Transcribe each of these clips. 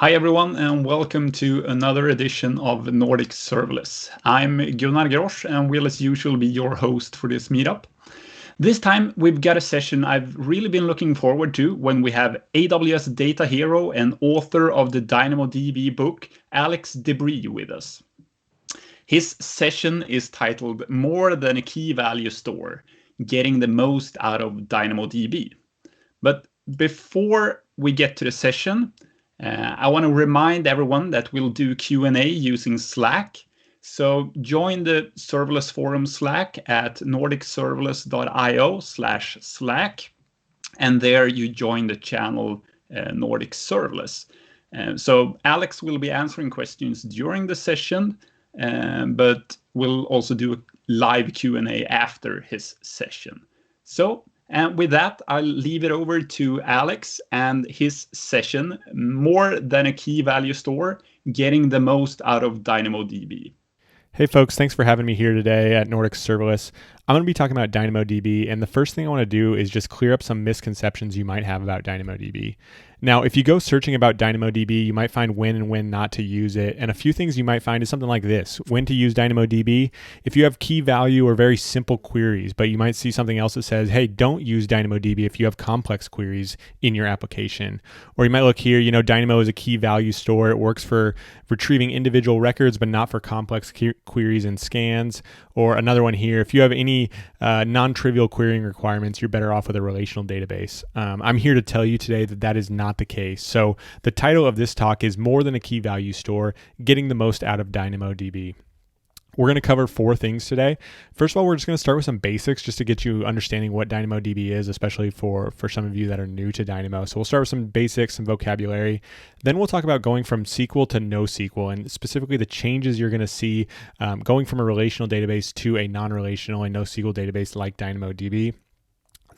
Hi everyone, and welcome to another edition of Nordic Serverless. I'm Gunnar Grosch, and will as usual be your host for this meetup. This time we've got a session I've really been looking forward to when we have AWS data hero and author of the DynamoDB book, Alex DeBrie, with us. His session is titled More Than a Key Value Store, Getting the Most Out of DynamoDB. But before we get to the session, I want to remind everyone that we'll do Q&A using Slack. So join the Serverless Forum Slack at nordicserverless.io/Slack. And there you join the channel Nordic Serverless. So Alex will be answering questions during the session, but we'll also do a live Q&A after his session. And with that, I'll leave it over to Alex and his session, More Than a Key Value Store, Getting the Most Out of DynamoDB. Hey folks, thanks for having me here today at Nordic Serverless. I'm going to be talking about DynamoDB, and the first thing I want to do is just clear up some misconceptions you might have about DynamoDB. Now, if you go searching about DynamoDB, you might find when and when not to use it, and a few things you might find is something like this: when to use DynamoDB if you have key value or very simple queries, but you might see something else that says, hey, don't use DynamoDB if you have complex queries in your application. Or you might look here, Dynamo is a key value store. It works for retrieving individual records, but not for complex queries and scans. Or another one here, if you have any non-trivial querying requirements, you're better off with a relational database. I'm here to tell you today that that is not the case. So the title of this talk is More Than a Key Value Store, Getting the Most Out of DynamoDB. We're going to cover 4 things today. First of all, we're just going to start with some basics just to get you understanding what DynamoDB is, especially for some of you that are new to Dynamo. So we'll start with some basics, some vocabulary. Then we'll talk about going from SQL to NoSQL, and specifically the changes you're going to see going from a relational database to a non-relational and NoSQL database like DynamoDB.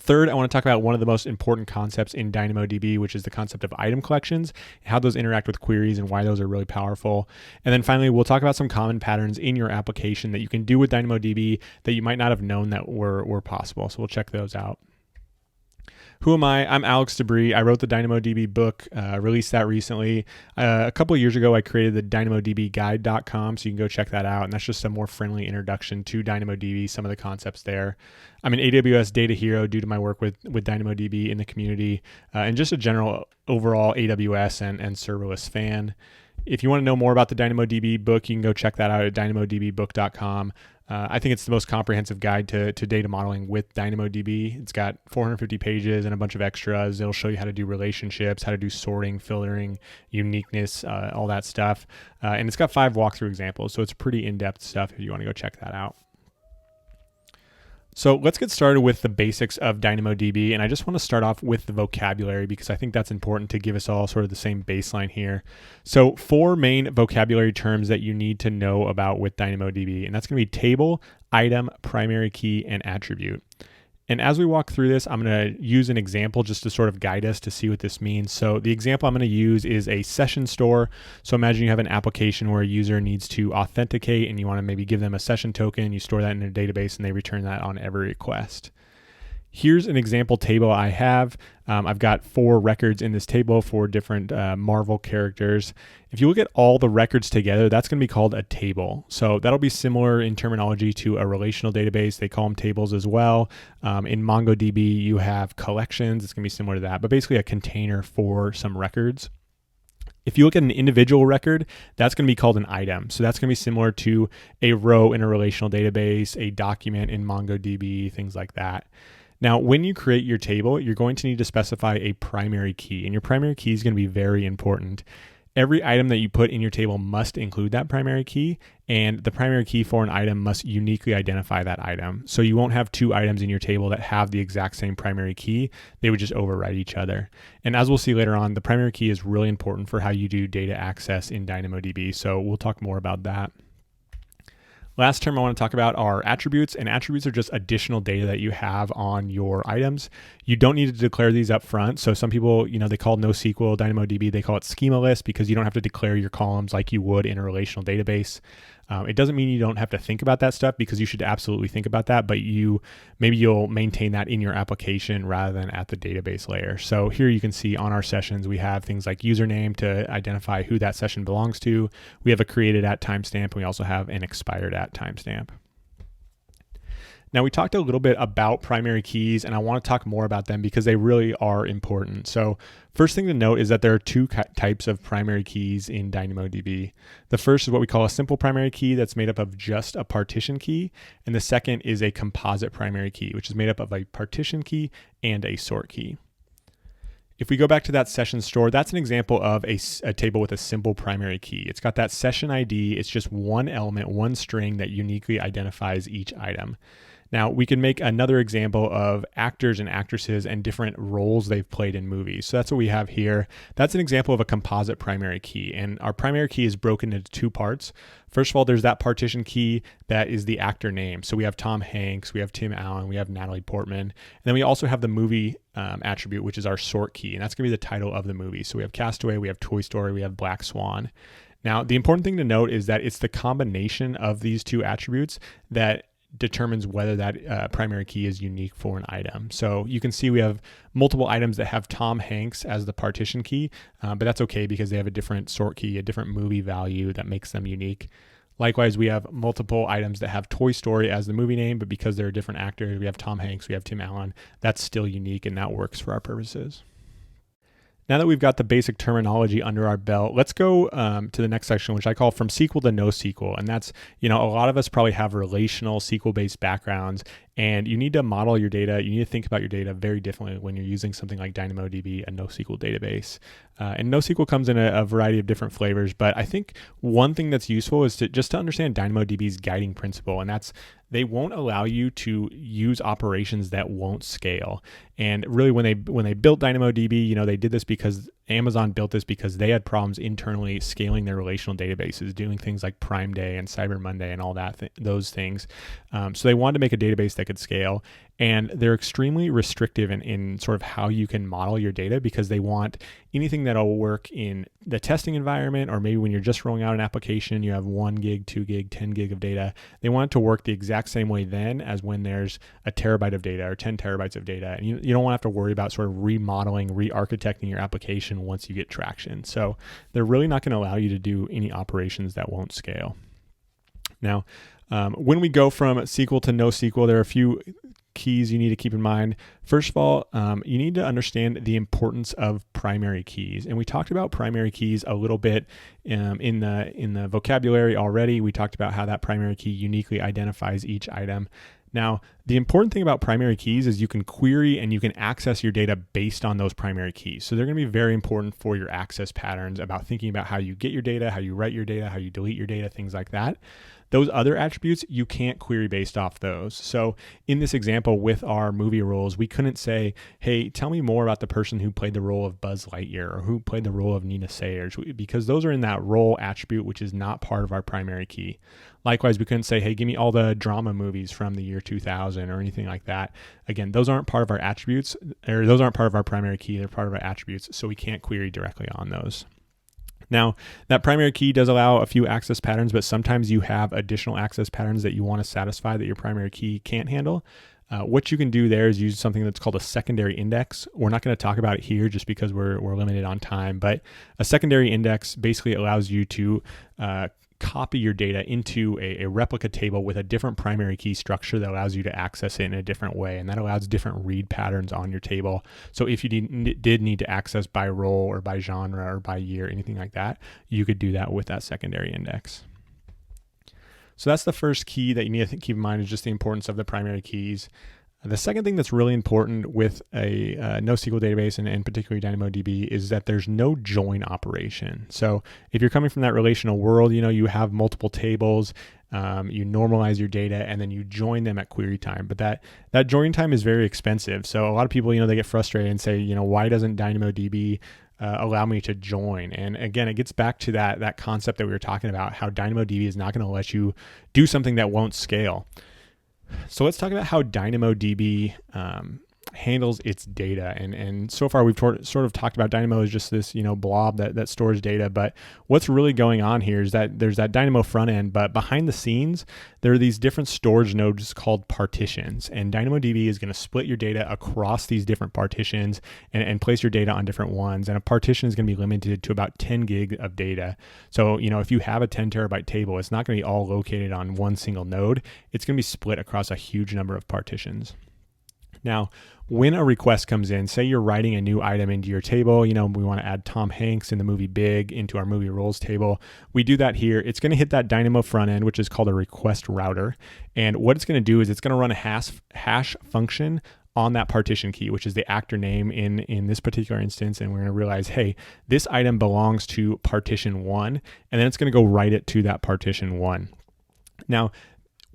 Third, I want to talk about one of the most important concepts in DynamoDB, which is the concept of item collections, how those interact with queries and why those are really powerful. And then finally, we'll talk about some common patterns in your application that you can do with DynamoDB that you might not have known that were possible. So we'll check those out. Who am I? I'm Alex DeBrie. I wrote the DynamoDB book, released that recently. A couple of years ago, I created the DynamoDBguide.com, so you can go check that out. And that's just a more friendly introduction to DynamoDB, some of the concepts there. I'm an AWS data hero due to my work with DynamoDB in the community, and just a general overall AWS and serverless fan. If you want to know more about the DynamoDB book, you can go check that out at dynamodbbook.com. I think it's the most comprehensive guide to data modeling with DynamoDB. It's got 450 pages and a bunch of extras. It'll show you how to do relationships, how to do sorting, filtering, uniqueness, all that stuff. And it's got 5 walkthrough examples, so it's pretty in-depth stuff if you want to go check that out. So let's get started with the basics of DynamoDB, and I just want to start off with the vocabulary because I think that's important to give us all sort of the same baseline here. So 4 main vocabulary terms that you need to know about with DynamoDB, and that's going to be table, item, primary key, and attribute. And as we walk through this, I'm going to use an example just to sort of guide us to see what this means. So the example I'm going to use is a session store. So imagine you have an application where a user needs to authenticate and you want to maybe give them a session token. You store that in a database and they return that on every request. Here's an example table I have. I've got 4 records in this table, 4 different Marvel characters. If you look at all the records together, that's going to be called a table. So that'll be similar in terminology to a relational database. They call them tables as well. In MongoDB, you have collections. It's going to be similar to that, but basically a container for some records. If you look at an individual record, that's going to be called an item. So that's going to be similar to a row in a relational database, a document in MongoDB, things like that. Now, when you create your table, you're going to need to specify a primary key, and your primary key is going to be very important. Every item that you put in your table must include that primary key, and the primary key for an item must uniquely identify that item. So you won't have 2 items in your table that have the exact same primary key. They would just override each other. And as we'll see later on, the primary key is really important for how you do data access in DynamoDB. So we'll talk more about that. Last term I want to talk about are attributes, and attributes are just additional data that you have on your items. You don't need to declare these up front. So some people, they call NoSQL, DynamoDB, they call it schemaless because you don't have to declare your columns like you would in a relational database. It doesn't mean you don't have to think about that stuff, because you should absolutely think about that, but maybe you'll maintain that in your application rather than at the database layer. So here you can see on our sessions, we have things like username to identify who that session belongs to. We have a created at timestamp, and we also have an expired at timestamp. Now, we talked a little bit about primary keys, and I want to talk more about them because they really are important. So first thing to note is that there are two types of primary keys in DynamoDB. The first is what we call a simple primary key that's made up of just a partition key. And the second is a composite primary key, which is made up of a partition key and a sort key. If we go back to that session store, that's an example of a table with a simple primary key. It's got that session ID. It's just one element, one string that uniquely identifies each item. Now, we can make another example of actors and actresses and different roles they've played in movies. So that's what we have here. That's an example of a composite primary key. And our primary key is broken into two parts. First of all, there's that partition key that is the actor name. So we have Tom Hanks, we have Tim Allen, we have Natalie Portman. And then we also have the movie attribute, which is our sort key. And that's going to be the title of the movie. So we have Castaway, we have Toy Story, we have Black Swan. Now, the important thing to note is that it's the combination of these two attributes that determines whether that primary key is unique for an item. So you can see we have multiple items that have Tom Hanks as the partition key, but that's okay because they have a different sort key, a different movie value that makes them unique. Likewise, we have multiple items that have Toy Story as the movie name, but because they're different actors, we have Tom Hanks, we have Tim Allen, that's still unique and that works for our purposes. Now that we've got the basic terminology under our belt, let's go to the next section, which I call from SQL to NoSQL. And that's, a lot of us probably have relational SQL-based backgrounds, and you need to model your data. You need to think about your data very differently when you're using something like DynamoDB, a NoSQL database. And NoSQL comes in a variety of different flavors, but I think one thing that's useful is to understand DynamoDB's guiding principle, and that's they won't allow you to use operations that won't scale. And really, when they built DynamoDB, they did this because Amazon built this because they had problems internally scaling their relational databases, doing things like Prime Day and Cyber Monday and all that, those things. So they wanted to make a database that could scale. And they're extremely restrictive in sort of how you can model your data, because they want anything that'll work in the testing environment, or maybe when you're just rolling out an application, you have 1 gig, 2 gig, 10 gig of data. They want it to work the exact same way then as when there's a terabyte of data or 10 terabytes of data. And you don't want to have to worry about sort of remodeling, re-architecting your application once you get traction. So they're really not going to allow you to do any operations that won't scale. Now, when we go from SQL to NoSQL, there are a few keys you need to keep in mind. First of all, you need to understand the importance of primary keys. And we talked about primary keys a little bit in the vocabulary already. We talked about how that primary key uniquely identifies each item. Now, the important thing about primary keys is you can query and you can access your data based on those primary keys. So they're going to be very important for your access patterns, about thinking about how you get your data, how you write your data, how you delete your data, things like that. Those other attributes, you can't query based off those. So in this example with our movie roles, we couldn't say, hey, tell me more about the person who played the role of Buzz Lightyear or who played the role of Nina Sayers, because those are in that role attribute, which is not part of our primary key. Likewise, we couldn't say, hey, give me all the drama movies from the year 2000 or anything like that. Again, those aren't part of our attributes, or those aren't part of our primary key. They're part of our attributes, so we can't query directly on those. Now, that primary key does allow a few access patterns, but sometimes you have additional access patterns that you want to satisfy that your primary key can't handle. What you can do there is use something that's called a secondary index. We're not going to talk about it here just because we're limited on time, but a secondary index basically allows you to copy your data into a replica table with a different primary key structure that allows you to access it in a different way. And that allows different read patterns on your table. So if you did need to access by role or by genre or by year, anything like that, you could do that with that secondary index. So that's the first key that you need to keep in mind, is just the importance of the primary keys. The second thing that's really important with a NoSQL database, and particularly DynamoDB, is that there's no join operation. So if you're coming from that relational world, you have multiple tables, you normalize your data, and then you join them at query time. But that join time is very expensive. So a lot of people, they get frustrated and say, why doesn't DynamoDB allow me to join? And again, it gets back to that concept that we were talking about, how DynamoDB is not going to let you do something that won't scale. So let's talk about how DynamoDB handles its data. And so far we've sort of talked about Dynamo as just this, blob that stores data. But what's really going on here is that there's that Dynamo front end, but behind the scenes, there are these different storage nodes called partitions. And DynamoDB is going to split your data across these different partitions and place your data on different ones. And a partition is going to be limited to about 10 gig of data. So, if you have a 10 terabyte table, it's not going to be all located on one single node. It's going to be split across a huge number of partitions. Now, when a request comes in, say you're writing a new item into your table, we want to add Tom Hanks in the movie Big into our movie roles table. We do that here. It's going to hit that Dynamo front end, which is called a request router. And what it's going to do is it's going to run a hash function on that partition key, which is the actor name in this particular instance. And we're going to realize, hey, this item belongs to partition 1, and then it's going to go write it to that partition 1. Now,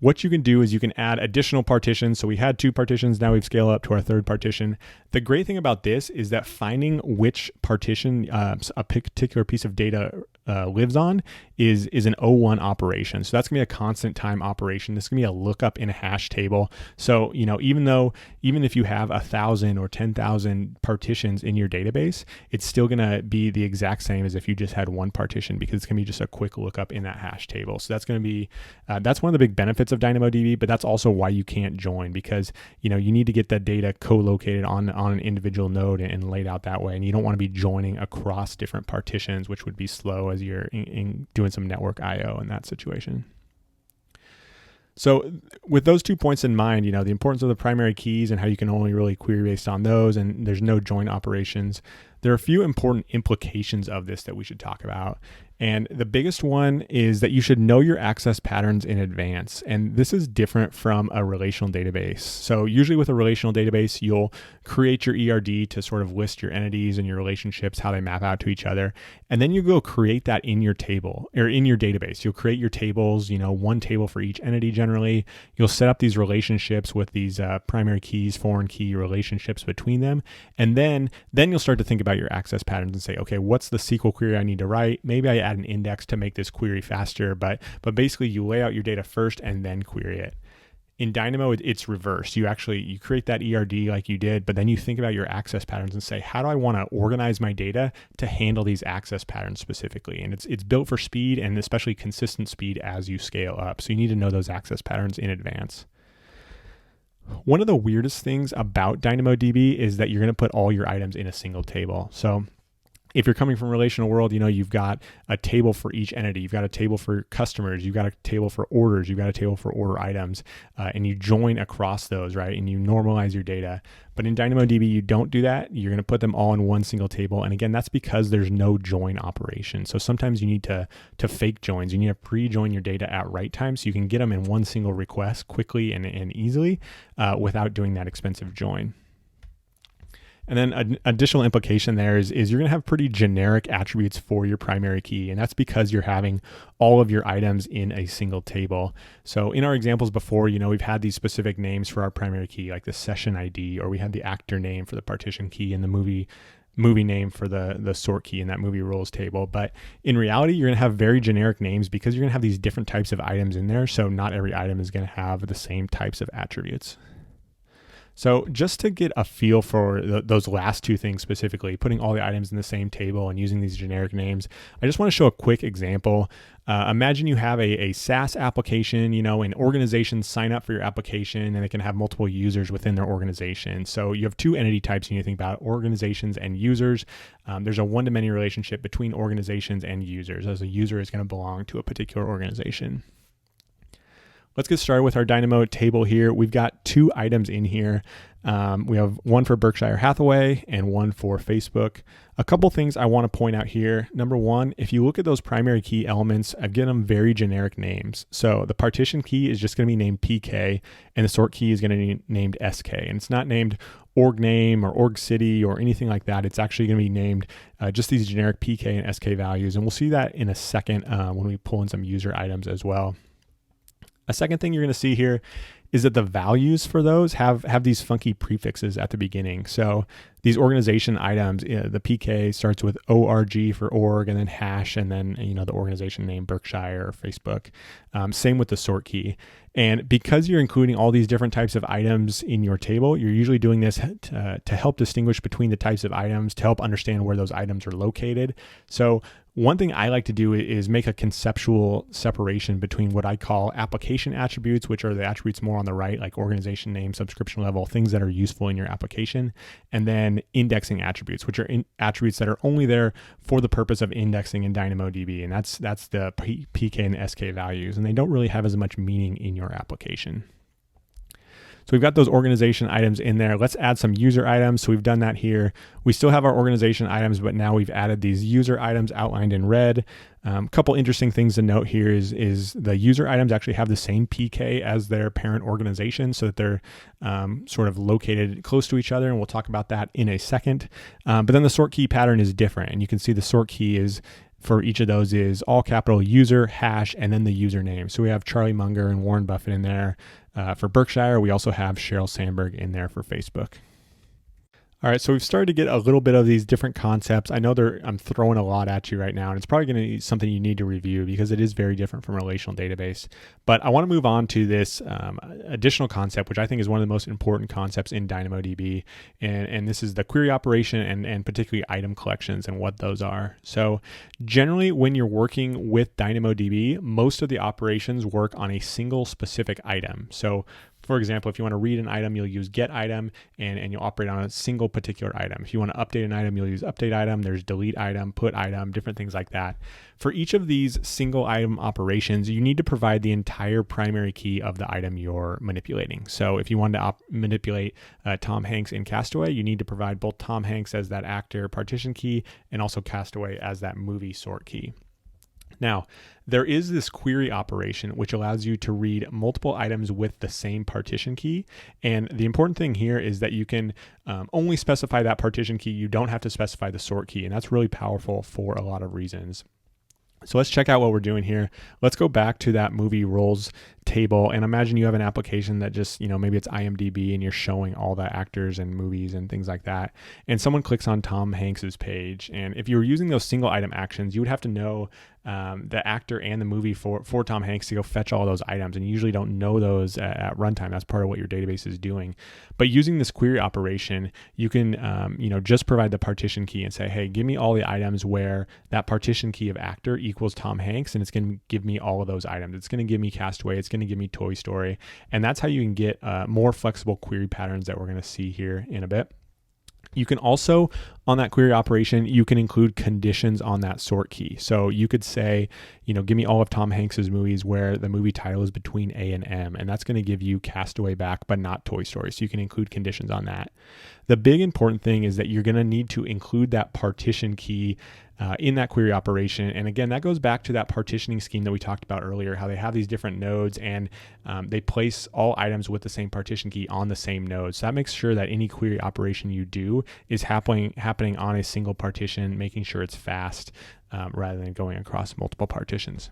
what you can do is you can add additional partitions. So we had 2 partitions, now we've scaled up to our 3rd partition. The great thing about this is that finding which partition a particular piece of data lives on is an O1 operation. So that's gonna be a constant time operation. This is gonna be a lookup in a hash table. So, even if you have 1,000 or 10,000 partitions in your database, it's still gonna be the exact same as if you just had one partition, because it's gonna be just a quick lookup in that hash table. So that's gonna be, that's one of the big benefits of DynamoDB, but that's also why you can't join, because, you need to get that data co-located on an individual node and laid out that way. And you don't want to be joining across different partitions, which would be slow as you're doing some network IO in that situation. So with those 2 points in mind, the importance of the primary keys and how you can only really query based on those, and there's no join operations, there are a few important implications of this that we should talk about. And the biggest one is that you should know your access patterns in advance. And this is different from a relational database. So usually with a relational database, you'll create your ERD to sort of list your entities and your relationships, how they map out to each other. And then you go create that in your table or in your database. You'll create your tables, one table for each entity generally. You'll set up these relationships with these primary keys, foreign key relationships between them. And then you'll start to think about your access patterns and say, okay, what's the SQL query I need to write? Maybe I add an index to make this query faster, but basically you lay out your data first and then query it. In Dynamo, it's reversed. You create that ERD like you did, but then you think about your access patterns and say, how do I want to organize my data to handle these access patterns specifically? And it's built for speed, and especially consistent speed as you scale up. So you need to know those access patterns in advance. One of the weirdest things about DynamoDB is that you're going to put all your items in a single table. So if you're coming from relational world, you've got a table for each entity. You've got a table for customers. You've got a table for orders. You've got a table for order items, and you join across those, right? And you normalize your data. But in DynamoDB, you don't do that. You're going to put them all in one single table. And again, that's because there's no join operation. So sometimes you need to fake joins. You need to pre-join your data at write time so you can get them in one single request quickly and easily without doing that expensive join. And then an additional implication there is you're going to have pretty generic attributes for your primary key. And that's because you're having all of your items in a single table. So in our examples before, we've had these specific names for our primary key, like the session ID, or we had the actor name for the partition key and the movie name for the sort key in that movie roles table. But in reality, you're going to have very generic names because you're going to have these different types of items in there. So not every item is going to have the same types of attributes. So just to get a feel for those last 2 things specifically, putting all the items in the same table and using these generic names, I just want to show a quick example. Imagine you have a SaaS application, and organizations sign up for your application and they can have multiple users within their organization. So you have 2 entity types you need to think about, organizations and users. There's a one-to-many relationship between organizations and users, as a user is going to belong to a particular organization. Let's get started with our Dynamo table here. We've got 2 items in here. We have one for Berkshire Hathaway and one for Facebook. A couple things I want to point out here. Number one, if you look at those primary key elements, I've given them very generic names. So the partition key is just going to be named PK, and the sort key is going to be named SK. And it's not named org name or org city or anything like that. It's actually going to be named just these generic PK and SK values. And we'll see that in a second when we pull in some user items as well. A second thing you're going to see here is that the values for those have these funky prefixes at the beginning. So these organization items, the PK starts with ORG for org, and then hash, and then the organization name Berkshire or Facebook. Same with the sort key. And because you're including all these different types of items in your table, you're usually doing this to help distinguish between the types of items, to help understand where those items are located. So one thing I like to do is make a conceptual separation between what I call application attributes, which are the attributes more on the right, like organization name, subscription level, things that are useful in your application, and then indexing attributes, which are attributes that are only there for the purpose of indexing in DynamoDB. And that's the PK and SK values, and they don't really have as much meaning in your application. So we've got those organization items in there. Let's add some user items. So we've done that here. We still have our organization items, but now we've added these user items outlined in red. A couple interesting things to note here is the user items actually have the same PK as their parent organization, so that they're sort of located close to each other, and we'll talk about that in a second. But then the sort key pattern is different, and you can see the sort key is for each of those is all capital user, hash, and then the username. So we have Charlie Munger and Warren Buffett in there for Berkshire. We also have Sheryl Sandberg in there for Facebook. All right, so we've started to get a little bit of these different concepts. I know I'm throwing a lot at you right now, and it's probably going to be something you need to review because it is very different from a relational database. But I want to move on to this additional concept, which I think is one of the most important concepts in DynamoDB, and this is the query operation and particularly item collections and what those are. So generally, when you're working with DynamoDB, most of the operations work on a single specific item. So for example, if you want to read an item, you'll use get item and you'll operate on a single particular item. If you want to update an item, you'll use update item. There's delete item, put item, different things like that. For each of these single item operations, you need to provide the entire primary key of the item you're manipulating. So if you want to manipulate Tom Hanks in Castaway, you need to provide both Tom Hanks as that actor partition key and also Castaway as that movie sort key. Now, there is this query operation which allows you to read multiple items with the same partition key. And the important thing here is that you can only specify that partition key. You don't have to specify the sort key. And that's really powerful for a lot of reasons. So let's check out what we're doing here. Let's go back to that movie roles table and imagine you have an application that just, maybe it's IMDb and you're showing all the actors and movies and things like that. And someone clicks on Tom Hanks's page. And if you were using those single item actions, you would have to know the actor and the movie for Tom Hanks to go fetch all those items. And you usually don't know those at runtime. That's part of what your database is doing. But using this query operation, you can, just provide the partition key and say, hey, give me all the items where that partition key of actor equals Tom Hanks. And it's going to give me all of those items. It's going to give me Castaway. It's going to give me Toy Story. And that's how you can get more flexible query patterns that we're going to see here in a bit. You can also, on that query operation, you can include conditions on that sort key. So you could say, give me all of Tom Hanks's movies where the movie title is between A and M, and that's going to give you Castaway back, but not Toy Story. So you can include conditions on that. The big important thing is that you're going to need to include that partition key in that query operation. And again, that goes back to that partitioning scheme that we talked about earlier, how they have these different nodes and they place all items with the same partition key on the same node. So that makes sure that any query operation you do is happening on a single partition, making sure it's fast rather than going across multiple partitions.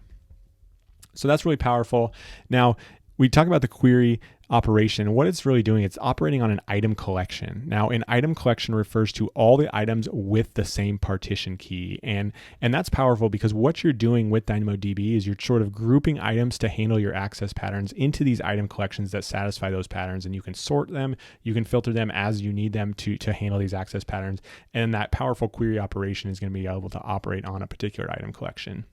So that's really powerful. Now, we talk about the query operation. What it's really doing, it's operating on an item collection. Now, an item collection refers to all the items with the same partition key. And that's powerful because what you're doing with DynamoDB is you're sort of grouping items to handle your access patterns into these item collections that satisfy those patterns. And you can sort them, you can filter them as you need them to handle these access patterns. And that powerful query operation is going to be able to operate on a particular item collection.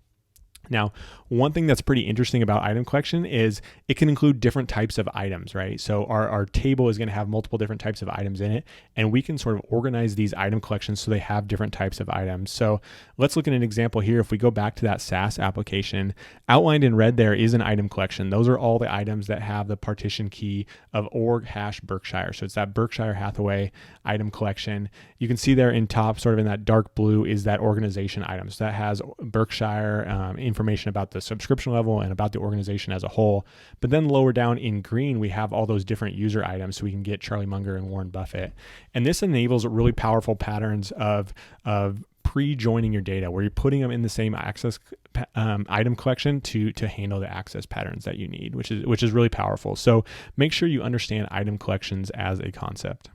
Now, one thing that's pretty interesting about item collection is it can include different types of items, right? So our table is going to have multiple different types of items in it, and we can sort of organize these item collections so they have different types of items. So let's look at an example here. If we go back to that SaaS application, outlined in red there is an item collection. Those are all the items that have the partition key of org hash Berkshire. So it's that Berkshire Hathaway item collection. You can see there in top, sort of in that dark blue, is that organization item. So that has Berkshire information about the subscription level and about the organization as a whole. But then lower down in green, we have all those different user items. So we can get Charlie Munger and Warren Buffett. And this enables really powerful patterns of pre-joining your data, where you're putting them in the same access item collection to handle the access patterns that you need, which is really powerful. So make sure you understand item collections as a concept.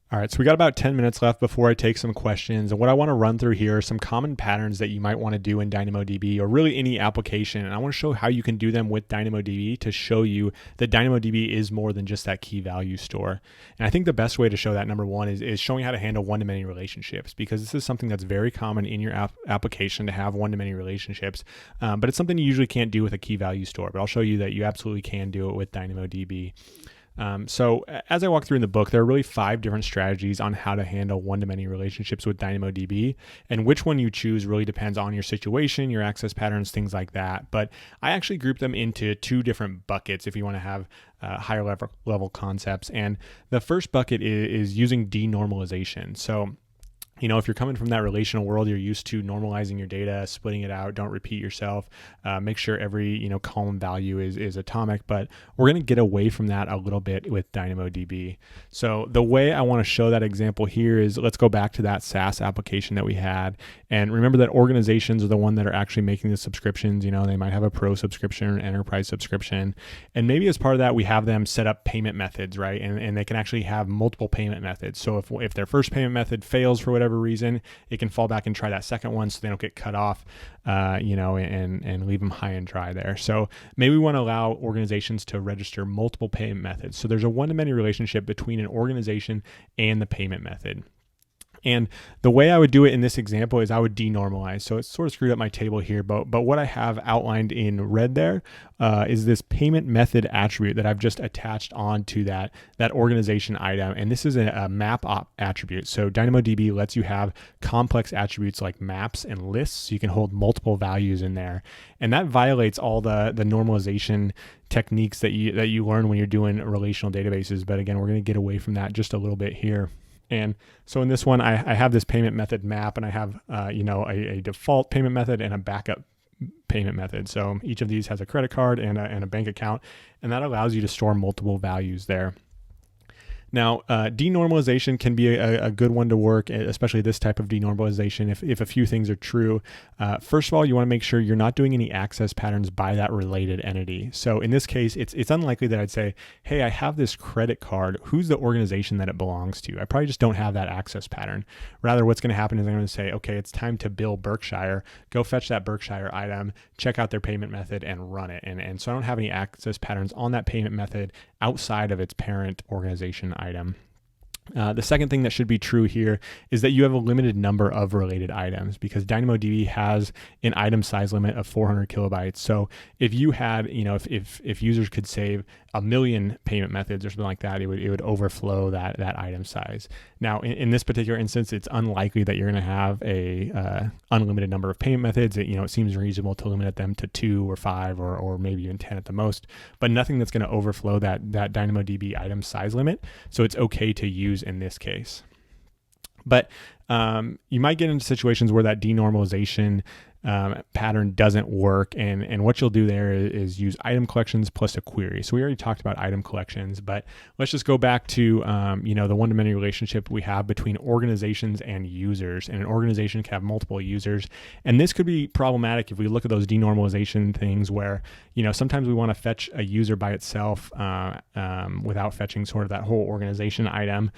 All right, so we got about 10 minutes left before I take some questions. And what I want to run through here are some common patterns that you might want to do in DynamoDB or really any application. And I want to show how you can do them with DynamoDB to show you that DynamoDB is more than just that key value store. And I think the best way to show that, number one, is showing how to handle one-to-many relationships, because this is something that's very common in your application to have one-to-many relationships. But it's something you usually can't do with a key value store. But I'll show you that you absolutely can do it with DynamoDB. So as I walk through in the book, there are really 5 different strategies on how to handle one-to-many relationships with DynamoDB, and which one you choose really depends on your situation, your access patterns, things like that. But I actually group them into 2 different buckets if you want to have higher level concepts. And the first bucket is using denormalization. So if you're coming from that relational world, you're used to normalizing your data, splitting it out, don't repeat yourself, make sure every column value is atomic, but we're going to get away from that a little bit with DynamoDB. So the way I want to show that example here is, let's go back to that SaaS application that we had. And remember that organizations are the one that are actually making the subscriptions. They might have a pro subscription or an enterprise subscription. And maybe as part of that, we have them set up payment methods, right? And they can actually have multiple payment methods. So if their first payment method fails for whatever reason, it can fall back and try that second one so they don't get cut off, and leave them high and dry there. So maybe we want to allow organizations to register multiple payment methods. So there's a one-to-many relationship between an organization and the payment method. And the way I would do it in this example is I would denormalize. So it's sort of screwed up my table here, but what I have outlined in red there is this payment method attribute that I've just attached onto that organization item. And this is a map attribute. So DynamoDB lets you have complex attributes like maps and lists. So you can hold multiple values in there. And that violates all the normalization techniques that you learn when you're doing relational databases. But again, we're going to get away from that just a little bit here. And so in this one, I have this payment method map, and I have a default payment method and a backup payment method. So each of these has a credit card and a bank account, and that allows you to store multiple values there. Now, denormalization can be a good one to work, especially this type of denormalization if a few things are true. First of all, you want to make sure you're not doing any access patterns by that related entity. So in this case, it's unlikely that I'd say, hey, I have this credit card. Who's the organization that it belongs to? I probably just don't have that access pattern. Rather, what's going to happen is I'm going to say, okay, it's time to bill Berkshire. Go fetch that Berkshire item, check out their payment method, and run it. And so I don't have any access patterns on that payment method outside of its parent organization item. The second thing that should be true here is that you have a limited number of related items, because DynamoDB has an item size limit of 400 kilobytes. So if you had, if users could save 1 million payment methods or something like that, it would overflow that item size. Now, in this particular instance, it's unlikely that you're going to have a unlimited number of payment methods. It seems reasonable to limit them to 2 or 5 or maybe even 10 at the most, but nothing that's going to overflow that DynamoDB item size limit. So it's okay to use in this case. But you might get into situations where that denormalization pattern doesn't work, and what you'll do there is use item collections plus a query. So we already talked about item collections, but let's just go back to the one-to-many relationship we have between organizations and users. And an organization can have multiple users, and this could be problematic if we look at those denormalization things where sometimes we want to fetch a user by itself without fetching sort of that whole organization item.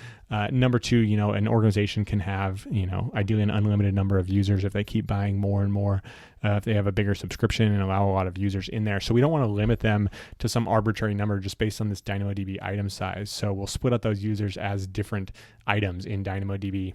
Number two, an organization can have ideally an unlimited number of users if they keep buying more and more, if they have a bigger subscription and allow a lot of users in there. So we don't want to limit them to some arbitrary number just based on this DynamoDB item size. So we'll split out those users as different items in DynamoDB.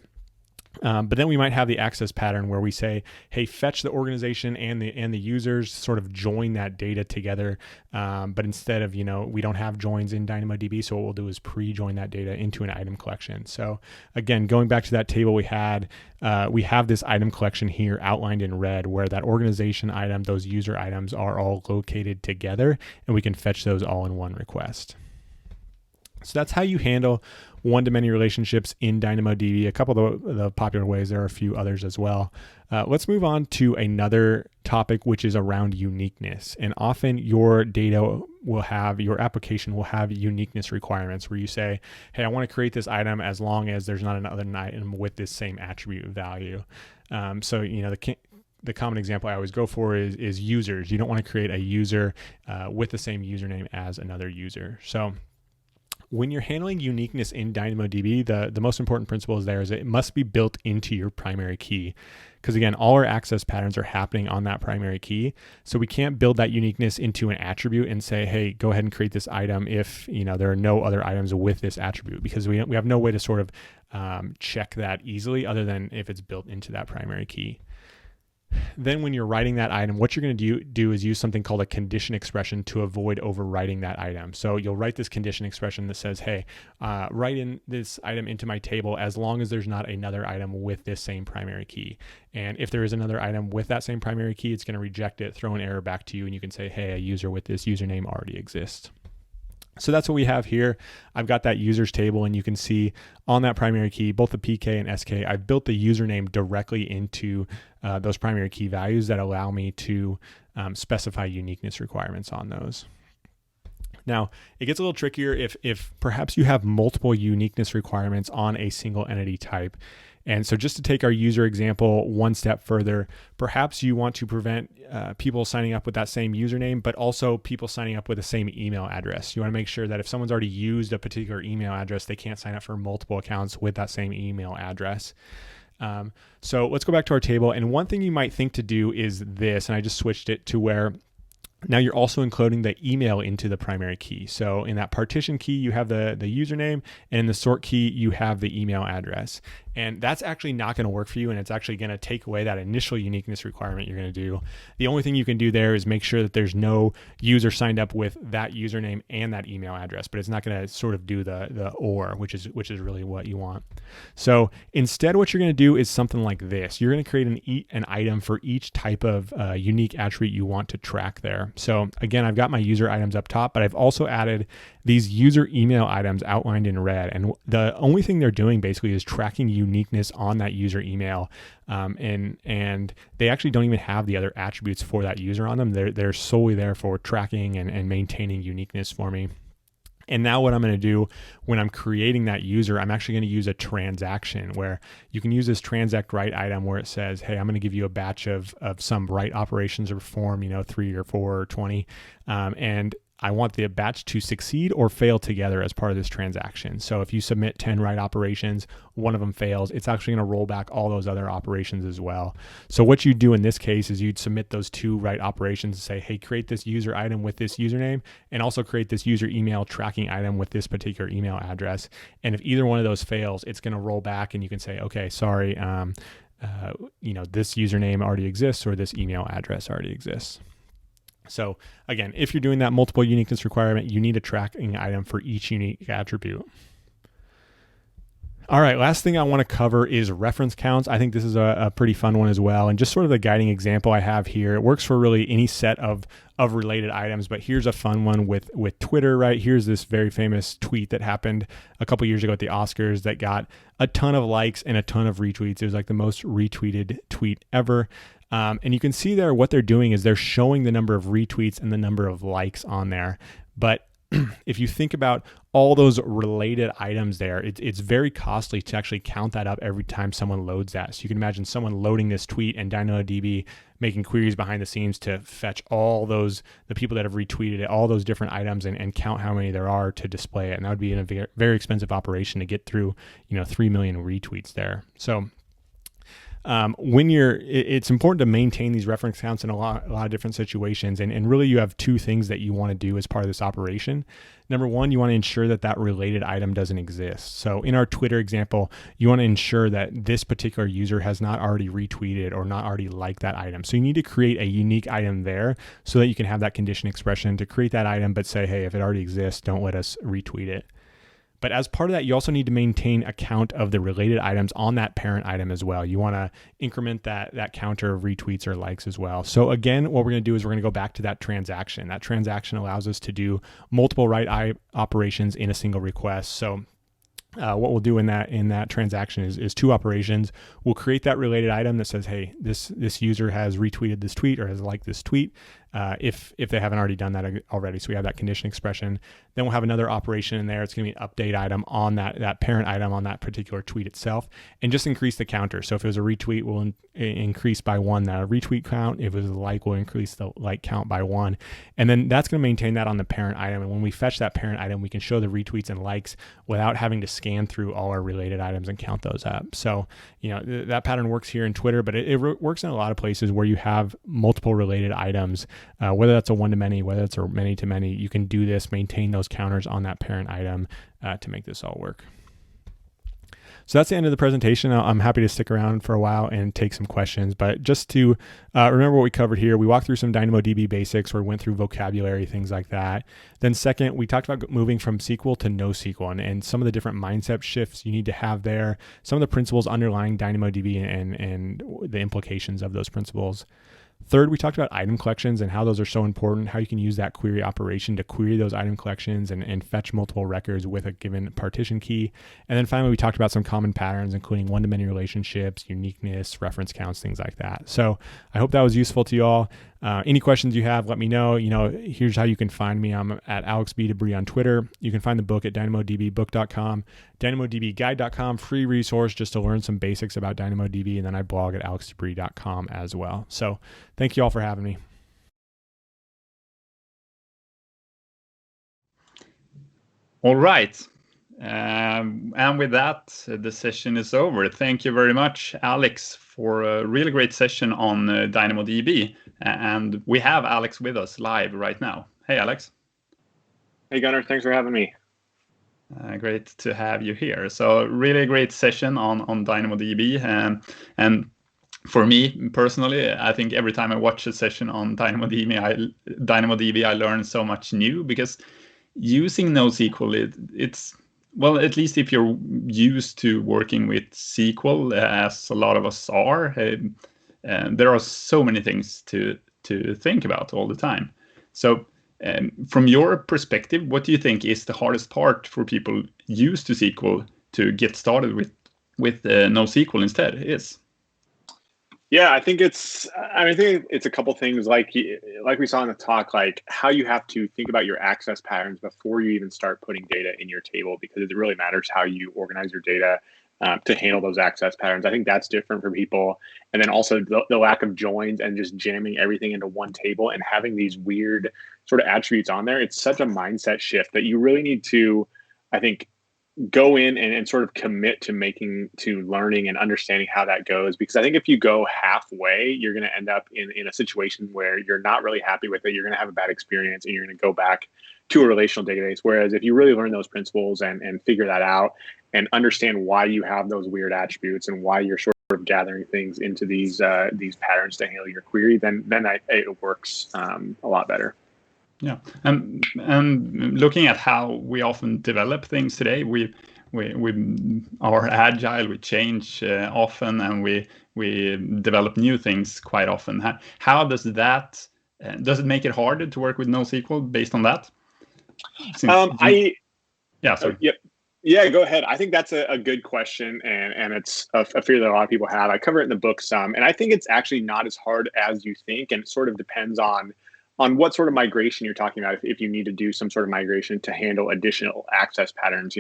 But then we might have the access pattern where we say, hey, fetch the organization and the users, sort of join that data together. But instead of, we don't have joins in DynamoDB, so what we'll do is pre-join that data into an item collection. So again, going back to that table we had, we have this item collection here outlined in red where that organization item, those user items are all located together, and we can fetch those all in one request. So that's how you handle one-to-many relationships in DynamoDB. A couple of the popular ways, there are a few others as well. Let's move on to another topic, which is around uniqueness. And often your application will have uniqueness requirements where you say, hey, I want to create this item as long as there's not another item with this same attribute value. The common example I always go for is users. You don't want to create a user with the same username as another user. So When you're handling uniqueness in DynamoDB, the most important principle is it must be built into your primary key. Because again, all our access patterns are happening on that primary key. So we can't build that uniqueness into an attribute and say, hey, go ahead and create this item if there are no other items with this attribute, because we have no way to sort of check that easily other than if it's built into that primary key. Then when you're writing that item, what you're going to do is use something called a condition expression to avoid overwriting that item. So you'll write this condition expression that says, hey, write in this item into my table as long as there's not another item with this same primary key. And if there is another item with that same primary key, it's going to reject it, throw an error back to you, and you can say, hey, a user with this username already exists. So that's what we have here. I've got that users table, and you can see on that primary key, both the PK and SK, I've built the username directly into those primary key values that allow me to specify uniqueness requirements on those. Now, it gets a little trickier if perhaps you have multiple uniqueness requirements on a single entity type. And so just to take our user example one step further, perhaps you want to prevent people signing up with that same username, but also people signing up with the same email address. You want to make sure that if someone's already used a particular email address, they can't sign up for multiple accounts with that same email address. So let's go back to our table. And one thing you might think to do is this, and I just switched it to where now you're also including the email into the primary key. So in that partition key, you have the username, and in the sort key, you have the email address. And that's actually not going to work for you, and it's actually going to take away that initial uniqueness requirement you're going to do. The only thing you can do there is make sure that there's no user signed up with that username and that email address, but it's not going to sort of do the or, which is really what you want. So instead, what you're going to do is something like this. You're going to create an item for each type of unique attribute you want to track there. So again, I've got my user items up top, but I've also added these user email items outlined in red. And the only thing they're doing basically is tracking uniqueness on that user email. And they actually don't even have the other attributes for that user on them. They're solely there for tracking and maintaining uniqueness for me. And now what I'm going to do when I'm creating that user, I'm actually going to use a transaction where you can use this transact write item where it says, hey, I'm going to give you a batch of some write operations to perform, 3 or 4 or 20. And I want the batch to succeed or fail together as part of this transaction. So if you submit 10 write operations, one of them fails, it's actually going to roll back all those other operations as well. So what you do in this case is you'd submit those 2 write operations and say, hey, create this user item with this username and also create this user email tracking item with this particular email address. And if either one of those fails, it's going to roll back and you can say, okay, sorry, this username already exists or this email address already exists. So again, if you're doing that multiple uniqueness requirement, you need a tracking item for each unique attribute. All right, last thing I want to cover is reference counts. I think this is a pretty fun one as well. And just sort of the guiding example I have here, it works for really any set of related items, but here's a fun one with Twitter, right? Here's this very famous tweet that happened a couple years ago at the Oscars that got a ton of likes and a ton of retweets. It was like the most retweeted tweet ever. And you can see there what they're doing is they're showing the number of retweets and the number of likes on there. But if you think about all those related items there, it's very costly to actually count that up every time someone loads that. So you can imagine someone loading this tweet and DynamoDB making queries behind the scenes to fetch all the people that have retweeted it, all those different items and count how many there are to display it. And that would be a very, very expensive operation to get through, 3 million retweets there. So it's important to maintain these reference counts in a lot of different situations. And really you have 2 things that you want to do as part of this operation. Number one, you want to ensure that related item doesn't exist. So in our Twitter example, you want to ensure that this particular user has not already retweeted or not already liked that item. So you need to create a unique item there so that you can have that condition expression to create that item, but say, hey, if it already exists, don't let us retweet it. But as part of that, you also need to maintain a count of the related items on that parent item as well. You want to increment that counter of retweets or likes as well. So again, what we're going to do is we're going to go back to that transaction. That transaction allows us to do multiple write operations in a single request. So what we'll do in that transaction is 2 operations. We'll create that related item that says, hey, this user has retweeted this tweet or has liked this tweet. if they haven't already done that already. So we have that condition expression. Then we'll have another operation in there. It's going to be an update item on that parent item on that particular tweet itself, and just increase the counter. So if it was a retweet, we'll increase by 1 that retweet count. If it was a like, we'll increase the like count by 1. And then that's going to maintain that on the parent item. And when we fetch that parent item, we can show the retweets and likes without having to scan through all our related items and count those up. So, that pattern works here in Twitter, but it works in a lot of places where you have multiple related items, whether that's a one-to-many, whether it's a many-to-many. You can do this, maintain those counters on that parent item to make this all work. So that's the end of the presentation. I'm happy to stick around for a while and take some questions, but just to remember what we covered here, we walked through some DynamoDB basics, where we went through vocabulary, things like that. Then second, we talked about moving from SQL to NoSQL and some of the different mindset shifts you need to have there, some of the principles underlying DynamoDB and the implications of those principles. Third, we talked about item collections and how those are so important, how you can use that query operation to query those item collections and fetch multiple records with a given partition key. And then finally, we talked about some common patterns, including one-to-many relationships, uniqueness, reference counts, things like that. So I hope that was useful to you all. Any questions you have, let me know. Here's how you can find me. I'm at Alex DeBrie on Twitter. You can find the book at dynamodbbook.com, dynamodbguide.com, free resource just to learn some basics about DynamoDB. And then I blog at alexdebrie.com as well. So thank you all for having me. All right. And with that, the session is over. Thank you very much, Alex, for a really great session on DynamoDB. And we have Alex with us live right now. Hey, Alex. Hey, Gunnar. Thanks for having me. Great to have you here. So really great session on DynamoDB. And for me personally, I think every time I watch a session on DynamoDB, I learn so much new, because using NoSQL, it's well, at least if you're used to working with SQL, as a lot of us are, there are so many things to think about all the time. So from your perspective, what do you think is the hardest part for people used to SQL to get started with NoSQL instead is? Yeah, I think it's a couple things like we saw in the talk, like how you have to think about your access patterns before you even start putting data in your table, because it really matters how you organize your data to handle those access patterns. I think that's different for people. And then also the lack of joins and just jamming everything into one table and having these weird sort of attributes on there. It's such a mindset shift that you really need to, I think, go in and sort of commit to learning and understanding how that goes. Because I think if you go halfway, you're going to end up in a situation where you're not really happy with it. You're going to have a bad experience and you're going to go back to a relational database. Whereas if you really learn those principles and figure that out and understand why you have those weird attributes and why you're sort of gathering things into these patterns to handle your query, then it works a lot better. Yeah, and looking at how we often develop things today, we are agile, we change often, and we develop new things quite often. How does that does it make it harder to work with NoSQL based on that? Yeah, go ahead. I think that's a good question, and it's a fear that a lot of people have. I cover it in the book some, and I think it's actually not as hard as you think, and it sort of depends on what sort of migration you're talking about. If you need to do some sort of migration to handle additional access patterns,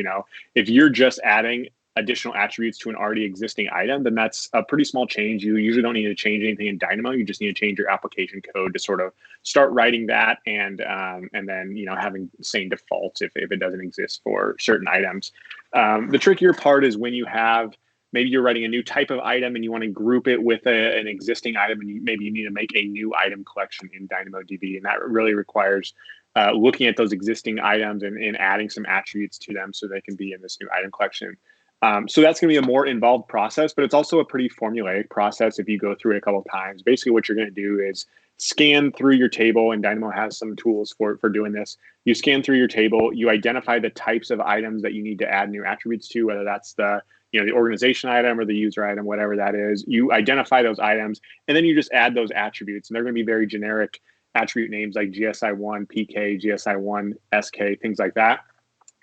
if you're just adding additional attributes to an already existing item, then that's a pretty small change. You usually don't need to change anything in Dynamo. You just need to change your application code to sort of start writing that, and then having same defaults if it doesn't exist for certain items. The trickier part is when you have, maybe you're writing a new type of item and you want to group it with an existing item, and maybe you need to make a new item collection in DynamoDB. And that really requires looking at those existing items and adding some attributes to them so they can be in this new item collection. So that's going to be a more involved process, but it's also a pretty formulaic process if you go through it a couple of times. Basically, what you're going to do is scan through your table, and Dynamo has some tools for doing this. You scan through your table, you identify the types of items that you need to add new attributes to, whether that's the organization item or the user item, whatever that is. You identify those items, and then you just add those attributes. And they're going to be very generic attribute names like GSI1, PK, GSI1, SK, things like that.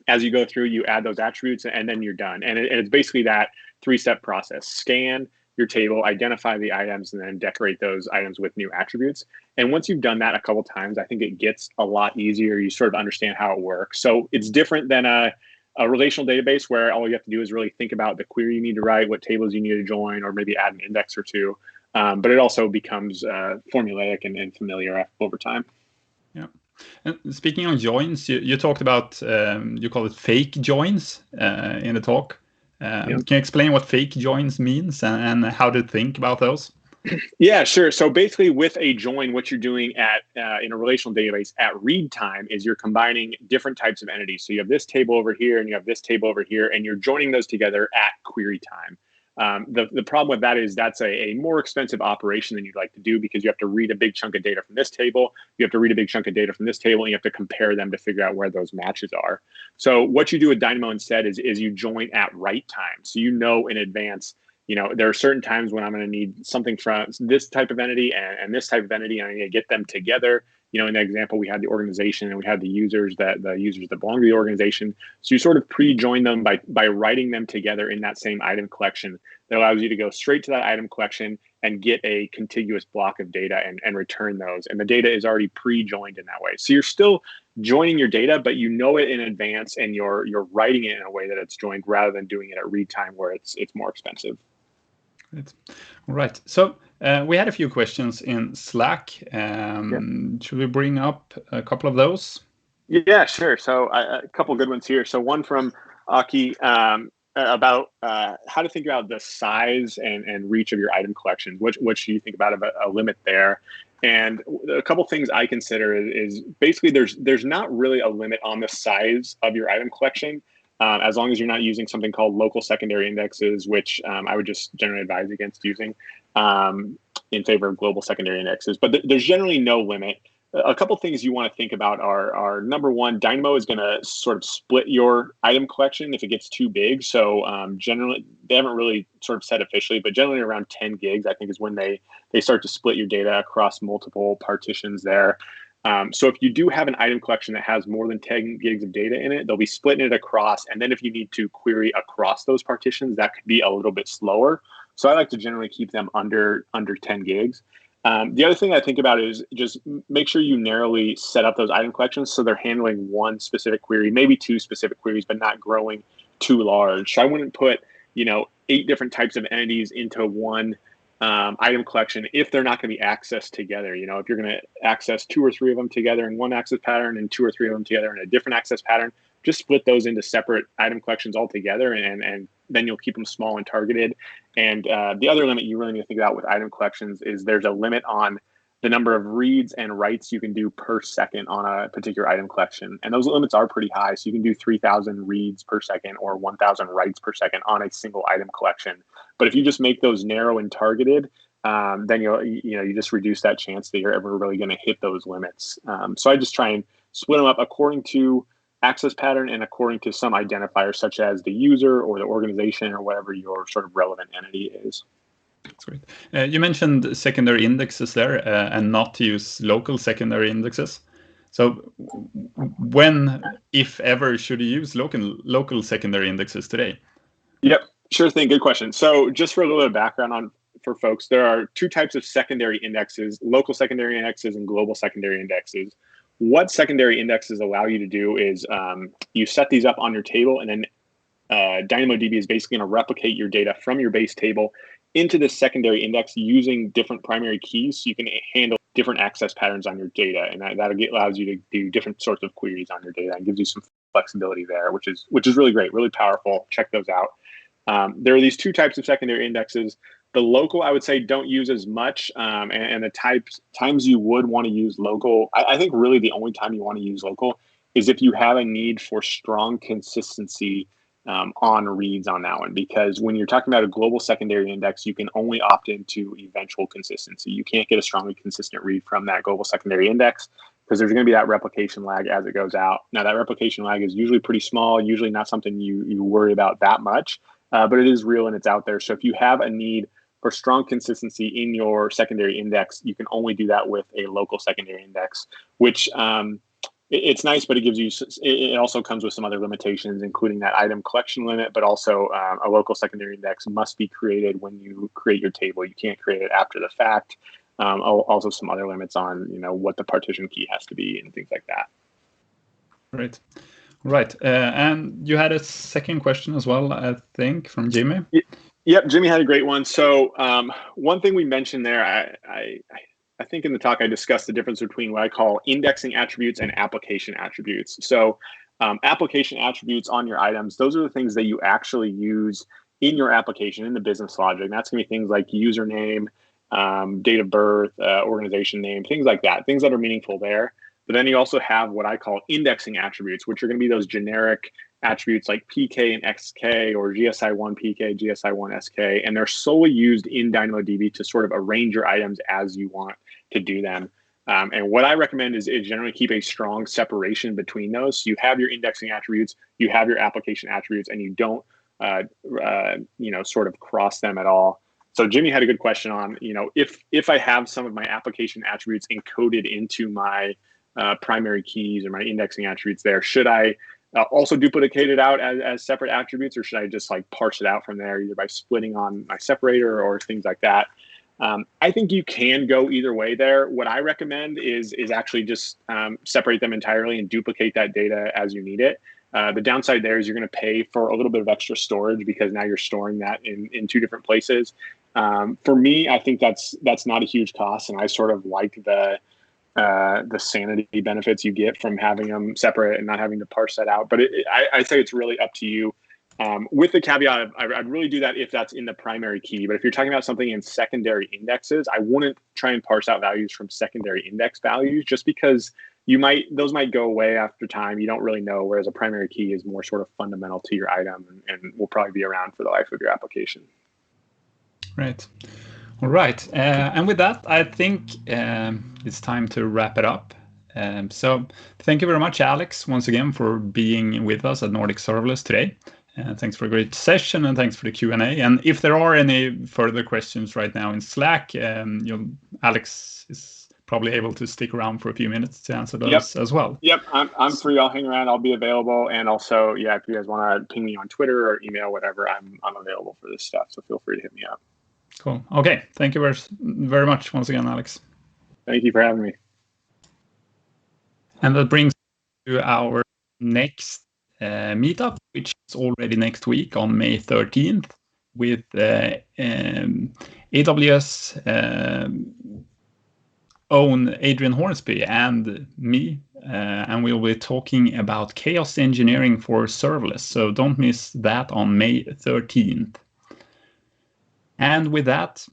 As you go through, you add those attributes, and then you're done. And it's basically that three-step process: scan, your table, identify the items, and then decorate those items with new attributes. And once you've done that a couple times, I think it gets a lot easier. You sort of understand how it works. So it's different than a relational database where all you have to do is really think about the query you need to write, what tables you need to join, or maybe add an index or two. But it also becomes formulaic and familiar over time. Yeah. And speaking of joins, you talked about, you call it fake joins in the talk. Can you explain what fake joins means and how to think about those? Yeah, sure. So basically with a join, what you're doing at in a relational database at read time is you're combining different types of entities. So you have this table over here and you have this table over here, and you're joining those together at query time. The problem with that is that's a more expensive operation than you'd like to do, because you have to read a big chunk of data from this table, you have to read a big chunk of data from this table, and you have to compare them to figure out where those matches are. So what you do with Dynamo instead is you join at write time. So you know in advance, there are certain times when I'm going to need something from this type of entity and this type of entity, and I need to get them together. In the example, we had the organization and we had the users that belong to the organization. So you sort of pre-join them by writing them together in that same item collection. That allows you to go straight to that item collection and get a contiguous block of data and return those. And the data is already pre-joined in that way. So you're still joining your data, but you know it in advance, and you're writing it in a way that it's joined rather than doing it at read time where it's more expensive. All right. So we had a few questions in Slack. Should we bring up a couple of those? Yeah, sure. So a couple good ones here. So one from Aki about how to think about the size and reach of your item collections. What should you think about a limit there? And a couple things I consider is basically there's not really a limit on the size of your item collection. As long as you're not using something called local secondary indexes, which I would just generally advise against using in favor of global secondary indexes. But there's generally no limit. A couple things you want to think about are number one, Dynamo is going to sort of split your item collection if it gets too big. So generally, they haven't really sort of said officially, but generally around 10 gigs, I think, is when they start to split your data across multiple partitions there. So if you do have an item collection that has more than 10 gigs of data in it, they'll be splitting it across. And then if you need to query across those partitions, that could be a little bit slower. So I like to generally keep them under 10 gigs. The other thing I think about is just make sure you narrowly set up those item collections so they're handling one specific query, maybe two specific queries, but not growing too large. So I wouldn't put 8 different types of entities into one item collection if they're not going to be accessed together. If you're going to access 2 or 3 of them together in one access pattern and 2 or 3 of them together in a different access pattern, just split those into separate item collections altogether, and then you'll keep them small and targeted. And the other limit you really need to think about with item collections is there's a limit on the number of reads and writes you can do per second on a particular item collection. And those limits are pretty high. So you can do 3,000 reads per second or 1,000 writes per second on a single item collection. But if you just make those narrow and targeted, then you just reduce that chance that you're ever really going to hit those limits. So I just try and split them up according to access pattern and according to some identifier, such as the user or the organization or whatever your sort of relevant entity is. That's great. You mentioned secondary indexes there and not to use local secondary indexes. So when, if ever, should you use local secondary indexes today? Yep, sure thing. Good question. So just for a little bit of background for folks, there are 2 types of secondary indexes: local secondary indexes and global secondary indexes. What secondary indexes allow you to do is you set these up on your table, and then DynamoDB is basically going to replicate your data from your base table into the secondary index using different primary keys, so you can handle different access patterns on your data, and that allows you to do different sorts of queries on your data and gives you some flexibility there, which is really great, really powerful. Check those out. There are these 2 types of secondary indexes. The local, I would say, don't use as much, and the times you would want to use local, I think really the only time you want to use local is if you have a need for strong consistency on reads on that one. Because when you're talking about a global secondary index, you can only opt into eventual consistency. You can't get a strongly consistent read from that global secondary index because there's going to be that replication lag as it goes out. Now, that replication lag is usually pretty small, usually not something you worry about that much, but it is real and it's out there. So if you have a need for strong consistency in your secondary index, you can only do that with a local secondary index, which it's nice, but it gives you, it also comes with some other limitations, including that item collection limit, but also a local secondary index must be created when you create your table. You can't create it after the fact. Also some other limits on, what the partition key has to be and things like that. Right. And you had a second question as well, I think, from Jimmy. Yep, Jimmy had a great one. So one thing we mentioned there, I think in the talk I discussed the difference between what I call indexing attributes and application attributes. So application attributes on your items, those are the things that you actually use in your application, in the business logic. And that's going to be things like username, date of birth, organization name, things like that, things that are meaningful there. But then you also have what I call indexing attributes, which are going to be those generic attributes like PK and XK or GSI1 PK, GSI1 SK, and they're solely used in DynamoDB to sort of arrange your items as you want to do them. And what I recommend is generally keep a strong separation between those. So you have your indexing attributes, you have your application attributes, and you don't, sort of cross them at all. So Jimmy had a good question on, if I have some of my application attributes encoded into my primary keys or my indexing attributes there, should I also duplicate it out as separate attributes, or should I just like parse it out from there, either by splitting on my separator or things like that? I think you can go either way there. What I recommend is actually just separate them entirely and duplicate that data as you need it. The downside there is you're going to pay for a little bit of extra storage because now you're storing that in two different places. For me, I think that's not a huge cost, and I sort of like the sanity benefits you get from having them separate and not having to parse that out. But I'd say it's really up to you. With the caveat, I'd really do that if that's in the primary key. But if you're talking about something in secondary indexes, I wouldn't try and parse out values from secondary index values, just because those might go away after time. You don't really know, whereas a primary key is more sort of fundamental to your item and will probably be around for the life of your application. Right. All right. And with that, I think it's time to wrap it up. So thank you very much, Alex, once again, for being with us at Nordic Serverless today. Thanks for a great session, and thanks for the Q&A. And if there are any further questions right now in Slack, Alex is probably able to stick around for a few minutes to answer those as well. Yep, I'm free. I'll hang around. I'll be available. And also, if you guys want to ping me on Twitter or email, whatever, I'm available for this stuff. So feel free to hit me up. Cool. Okay. Thank you very much once again, Alex. Thank you for having me. And that brings us to our next meetup, which is already next week on May 13th with AWS own Adrian Hornsby and me. And we'll be talking about chaos engineering for serverless. So don't miss that on May 13th. And with that,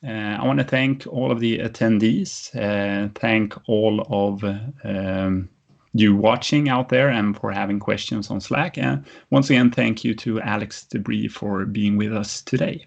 I want to thank all of the attendees, thank all of you watching out there and for having questions on Slack. And once again, thank you to Alex DeBrie for being with us today.